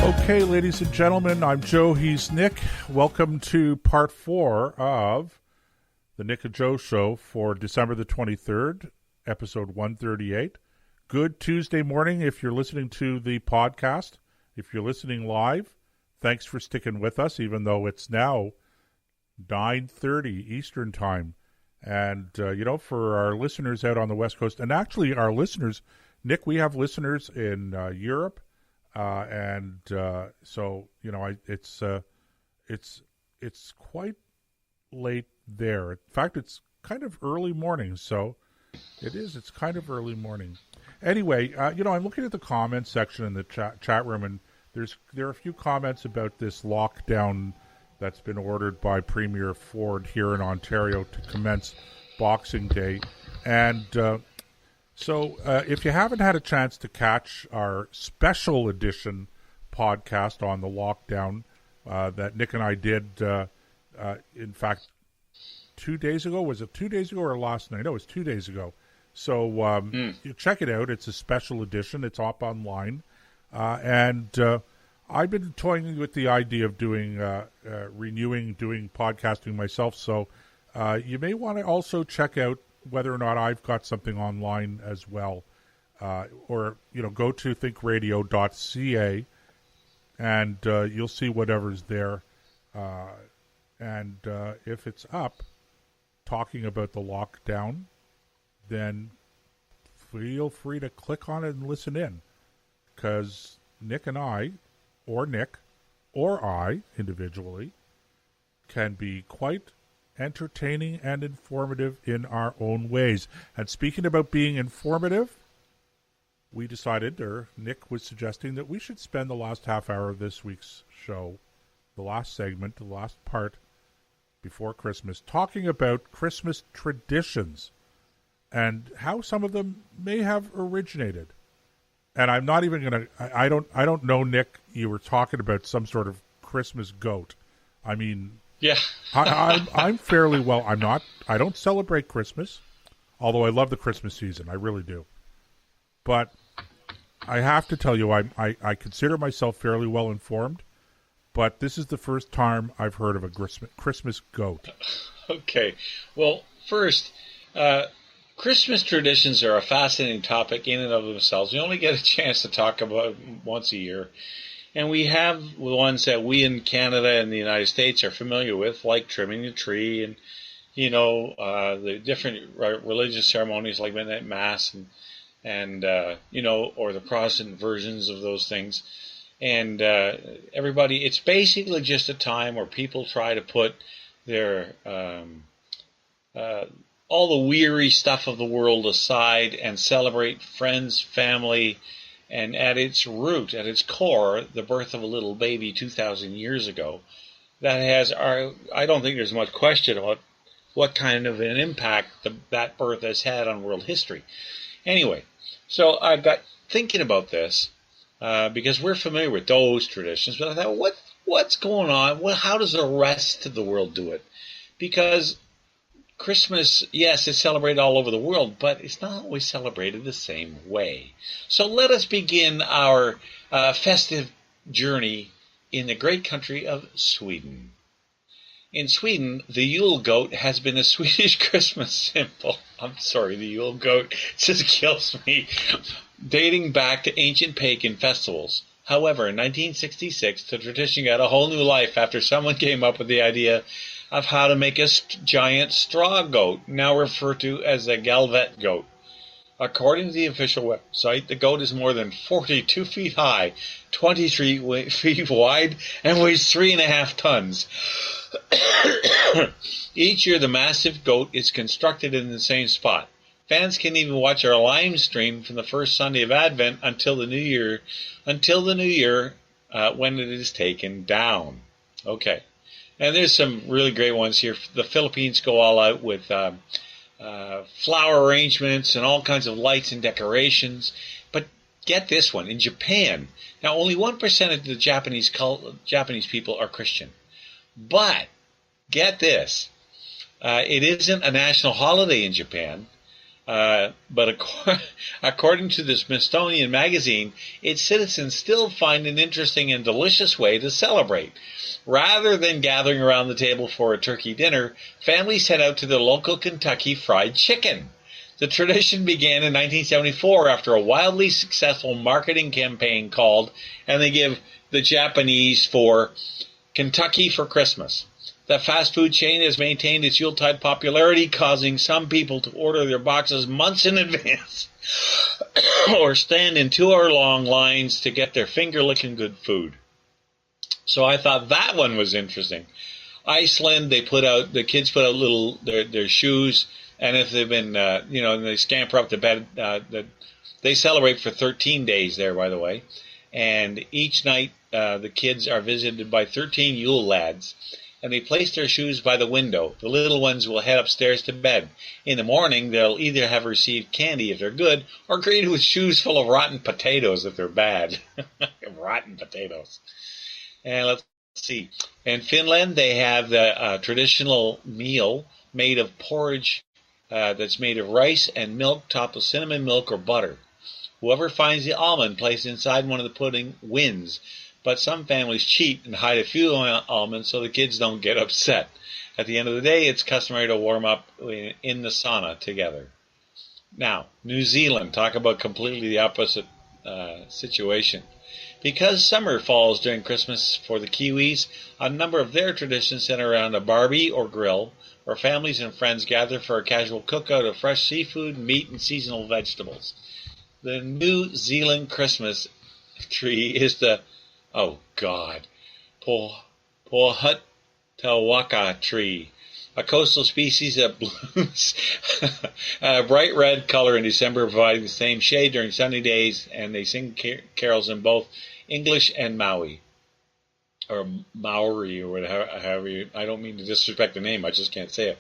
Okay, ladies and gentlemen, I'm Joe. He's Nick. Welcome to part 4 of the Nick and Joe Show for December the 23rd, episode 138. Good Tuesday morning if you're listening to the podcast. If you're listening live, thanks for sticking with us, even though it's now 9:30 Eastern Time. And, for our listeners out on the West Coast, and actually our listeners, Nick, we have listeners in Europe. It's quite late there. In fact, it's kind of early morning, so it's kind of early morning. Anyway, I'm looking at the comments section in the chat room, and there are a few comments about this lockdown that's been ordered by Premier Ford here in Ontario to commence Boxing Day. And So if you haven't had a chance to catch our special edition podcast on the lockdown that Nick and I did, in fact, 2 days ago. Was it 2 days ago or last night? No, it was 2 days ago. So you check it out. It's a special edition. It's up online. And I've been toying with the idea of doing podcasting myself. So you may want to also check out whether or not I've got something online as well. Or go to ThinkRadio.ca and you'll see whatever's there. And if it's up talking about the lockdown, then feel free to click on it and listen in. Because Nick and I, or Nick, or I individually, can be quite entertaining and informative in our own ways. And speaking about being informative, we decided, or Nick was suggesting, that we should spend the last half hour of this week's show, the last segment, the last part before Christmas, talking about Christmas traditions and how some of them may have originated. And I'm not even going to, I don't know, Nick, you were talking about some sort of Christmas goat. I mean, yeah. I'm fairly well. I don't celebrate Christmas, although I love the Christmas season. I really do. But I have to tell you, I consider myself fairly well informed. But this is the first time I've heard of a Christmas goat. Okay. Well, first, Christmas traditions are a fascinating topic in and of themselves. We only get a chance to talk about them once a year. And we have the ones that we in Canada and the United States are familiar with, like trimming the tree and, the different religious ceremonies like Midnight Mass and or the Protestant versions of those things. And everybody, it's basically just a time where people try to put their all the weary stuff of the world aside and celebrate friends, family, and at its root, at its core, the birth of a little baby 2,000 years ago. That has, I don't think there's much question about what kind of an impact that birth has had on world history. Anyway, so I got thinking about this because we're familiar with those traditions, but I thought, what's going on? How does the rest of the world do it? Because Christmas, yes, is celebrated all over the world, but it's not always celebrated the same way. So let us begin our festive journey in the great country of Sweden. In Sweden, the Yule goat has been a Swedish Christmas symbol. I'm sorry, the Yule goat just kills me. Dating back to ancient pagan festivals. However, in 1966, the tradition got a whole new life after someone came up with the idea of how to make a giant straw goat, now referred to as a Galvet goat. According to the official website, the goat is more than 42 feet high, 23 feet wide, and weighs 3.5 tons. Each year, the massive goat is constructed in the same spot. Fans can even watch our live stream from the first Sunday of Advent until the New Year, when it is taken down. Okay. And there's some really great ones here. The Philippines go all out with flower arrangements and all kinds of lights and decorations. But get this one. In Japan, now only 1% of the Japanese people are Christian. But get this. It isn't a national holiday in Japan. But according to the Smithsonian Magazine, its citizens still find an interesting and delicious way to celebrate. Rather than gathering around the table for a turkey dinner, families head out to their local Kentucky Fried Chicken. The tradition began in 1974 after a wildly successful marketing campaign called, and they give the Japanese for Kentucky for Christmas. The fast food chain has maintained its Yuletide popularity, causing some people to order their boxes months in advance or stand in 2-hour-long lines to get their finger-licking good food. So I thought that one was interesting. Iceland, the kids put out their shoes, and if they've been, and they scamper up to bed, they celebrate for 13 days there, by the way. And each night, the kids are visited by 13 Yule lads, and they place their shoes by the window. The little ones will head upstairs to bed. In the morning, they'll either have received candy if they're good, or greeted with shoes full of rotten potatoes if they're bad. Rotten potatoes. And let's see. In Finland, they have the traditional meal made of porridge that's made of rice and milk topped with cinnamon milk or butter. Whoever finds the almond placed inside one of the pudding wins. But some families cheat and hide a few almonds so the kids don't get upset. At the end of the day, it's customary to warm up in the sauna together. Now, New Zealand, talk about completely the opposite situation. Because summer falls during Christmas for the Kiwis, a number of their traditions center around a barbie or grill, where families and friends gather for a casual cookout of fresh seafood, meat, and seasonal vegetables. The New Zealand Christmas tree is the Pohutawaka tree, a coastal species that blooms a bright red color in December, providing the same shade during sunny days, and they sing carols in both English and Maori, or Maori, or whatever. I don't mean to disrespect the name, I just can't say it.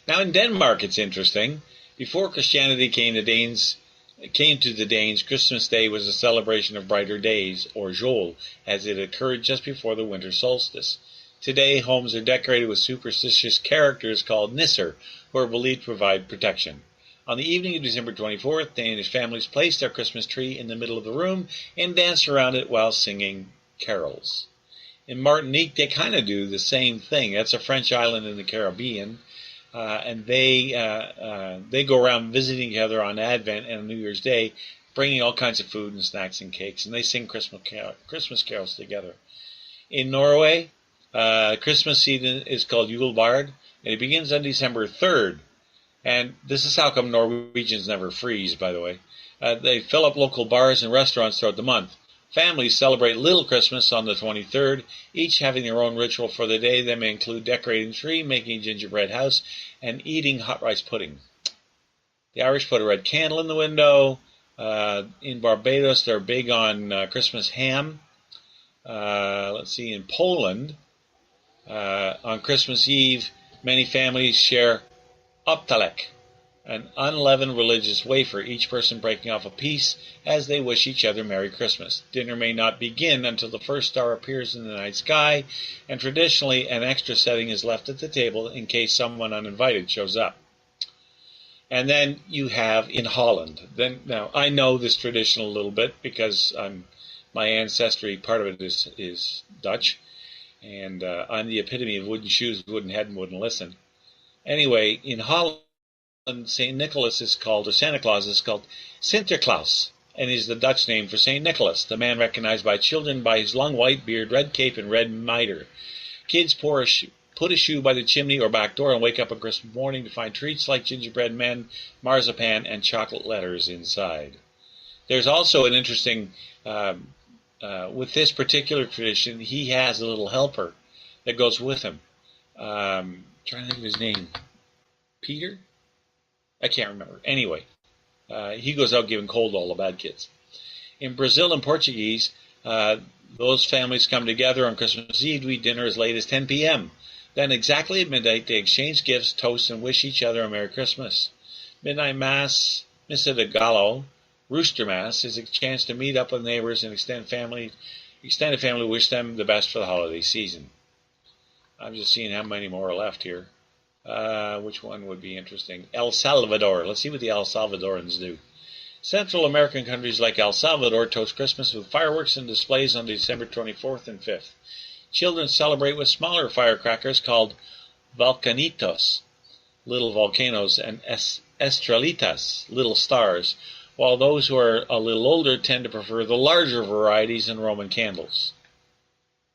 Now in Denmark, it's interesting. Before Christianity came to the Danes, Christmas Day was a celebration of brighter days, or jol, as it occurred just before the winter solstice. Today, homes are decorated with superstitious characters called nisser, who are believed to provide protection. On the evening of December 24th, Danish families placed their Christmas tree in the middle of the room and danced around it while singing carols. In Martinique, they kind of do the same thing. That's a French island in the Caribbean. And they go around visiting each other on Advent and on New Year's Day, bringing all kinds of food and snacks and cakes, and they sing Christmas carols together. In Norway, Christmas season is called Julebard, and it begins on December 3rd. And this is how come Norwegians never freeze, by the way. They fill up local bars and restaurants throughout the month. Families celebrate Little Christmas on the 23rd, each having their own ritual for the day. They may include decorating the tree, making a gingerbread house, and eating hot rice pudding. The Irish put a red candle in the window. In Barbados, they're big on Christmas ham. In Poland, on Christmas Eve, many families share optalek, an unleavened religious wafer, each person breaking off a piece as they wish each other Merry Christmas. Dinner may not begin until the first star appears in the night sky, and traditionally an extra setting is left at the table in case someone uninvited shows up. And then you have in Holland. Now, I know this tradition a little bit because my ancestry, part of it is Dutch, and I'm the epitome of wooden shoes, wooden head, and wouldn't listen. Anyway, in Holland, St. Nicholas is called, or Santa Claus is called Sinterklaas, and is the Dutch name for St. Nicholas, the man recognized by children by his long white beard, red cape, and red mitre. Kids put a shoe by the chimney or back door and wake up on Christmas morning to find treats like gingerbread men, marzipan, and chocolate letters inside. There's also an interesting, with this particular tradition, he has a little helper that goes with him. Trying to think of his name. Peter? I can't remember. Anyway, he goes out giving cold to all the bad kids. In Brazil and Portuguese, those families come together on Christmas Eve to eat dinner as late as 10 p.m. Then exactly at midnight, they exchange gifts, toast, and wish each other a Merry Christmas. Midnight Mass, Missa de Gallo, Rooster Mass, is a chance to meet up with neighbors and extended family wish them the best for the holiday season. I'm just seeing how many more are left here. Which one would be interesting? El Salvador. Let's see what the El Salvadorans do. Central American countries like El Salvador toast Christmas with fireworks and displays on December 24th and 5th. Children celebrate with smaller firecrackers called volcanitos, little volcanoes, and estrelitas, little stars, while those who are a little older tend to prefer the larger varieties and Roman candles.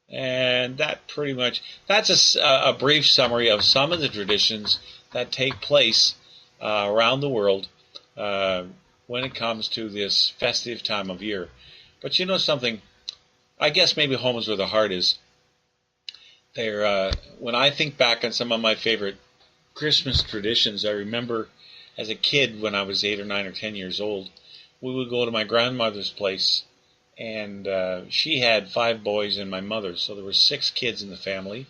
And that's a brief summary of some of the traditions that take place around the world when it comes to this festive time of year. But you know something, I guess maybe home is where the heart is. When I think back on some of my favorite Christmas traditions, I remember as a kid when I was 8 or 9 or 10 years old, we would go to my grandmother's place, and she had 5 boys and my mother, so there were 6 kids in the family,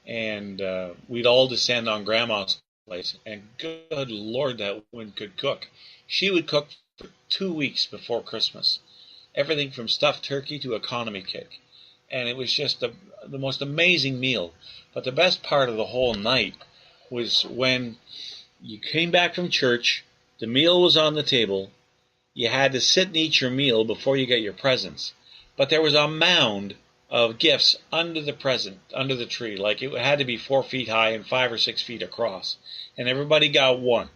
and we'd all descend on Grandma's place, and good Lord, that woman could cook. She would cook for 2 weeks before Christmas, everything from stuffed turkey to economy cake, and it was just the most amazing meal. But the best part of the whole night was when you came back from church, the meal was on the table, you had to sit and eat your meal before you get your presents. But there was a mound of gifts under the tree. Like it had to be 4 feet high and 5 or 6 feet across. And everybody got one.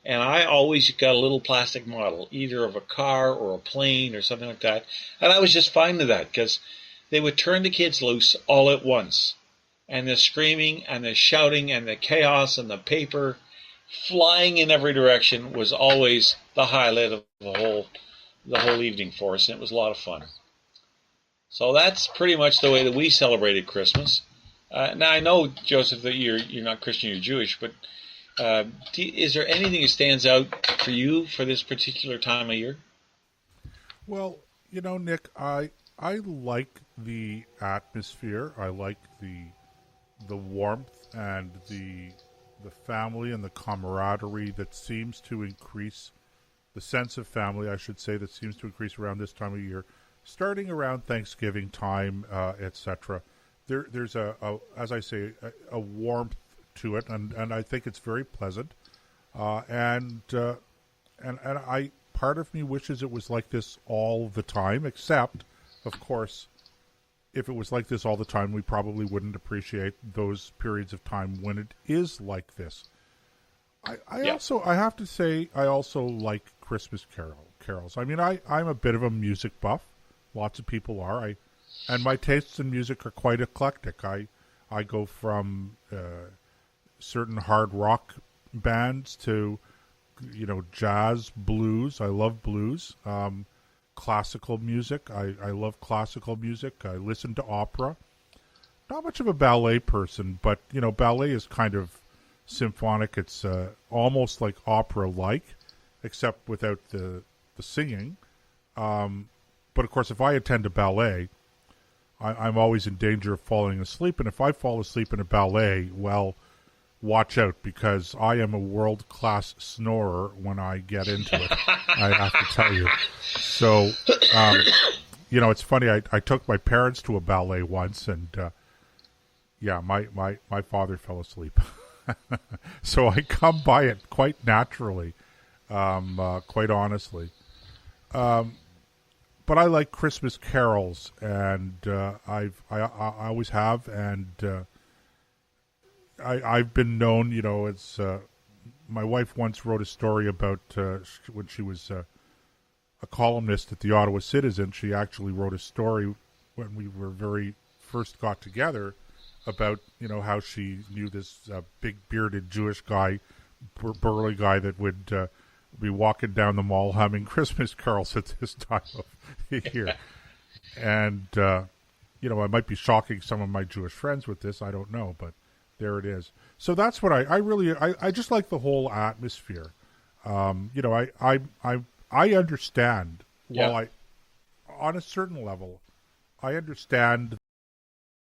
And I always got a little plastic model, either of a car or a plane or something like that. And I was just fine with that because they would turn the kids loose all at once. And the screaming and the shouting and the chaos and the paper flying in every direction was always the highlight of the whole evening for us, and it was a lot of fun. So that's pretty much the way that we celebrated Christmas. Now I know, Joseph, that you're not Christian, you're Jewish, but is there anything that stands out for you for this particular time of year? Well, you know, Nick, I like the atmosphere. I like the warmth and the family and the camaraderie that seems to increase, the sense of family, I should say, that seems to increase around this time of year, starting around Thanksgiving time, etc. There's as I say, a warmth to it, and I think it's very pleasant. And I part of me wishes it was like this all the time, except, of course, if it was like this all the time, we probably wouldn't appreciate those periods of time when it is like this. I have to say, I also like Christmas carols. I mean, I'm a bit of a music buff. Lots of people are. And my tastes in music are quite eclectic. I go from certain hard rock bands to, jazz, blues. I love blues. Classical music. I love classical music. I listen to opera. Not much of a ballet person, but, ballet is kind of symphonic. It's almost like opera-like, except without the singing. But, of course, if I attend a ballet, I'm always in danger of falling asleep. And if I fall asleep in a ballet, well, watch out, because I am a world-class snorer when I get into it, I have to tell you. So, it's funny, I took my parents to a ballet once, and, my father fell asleep. So I come by it quite naturally, quite honestly. But I like Christmas carols, and I always have, and I've been known, it's my wife once wrote a story about when she was a columnist at the Ottawa Citizen. She actually wrote a story when we were very first got together about, how she knew this big bearded Jewish guy, burly guy that would be walking down the mall humming Christmas carols at this time of year. And, I might be shocking some of my Jewish friends with this. I don't know, but there it is. So that's what I just like the whole atmosphere. I understand. Yeah. Well, on a certain level, I understand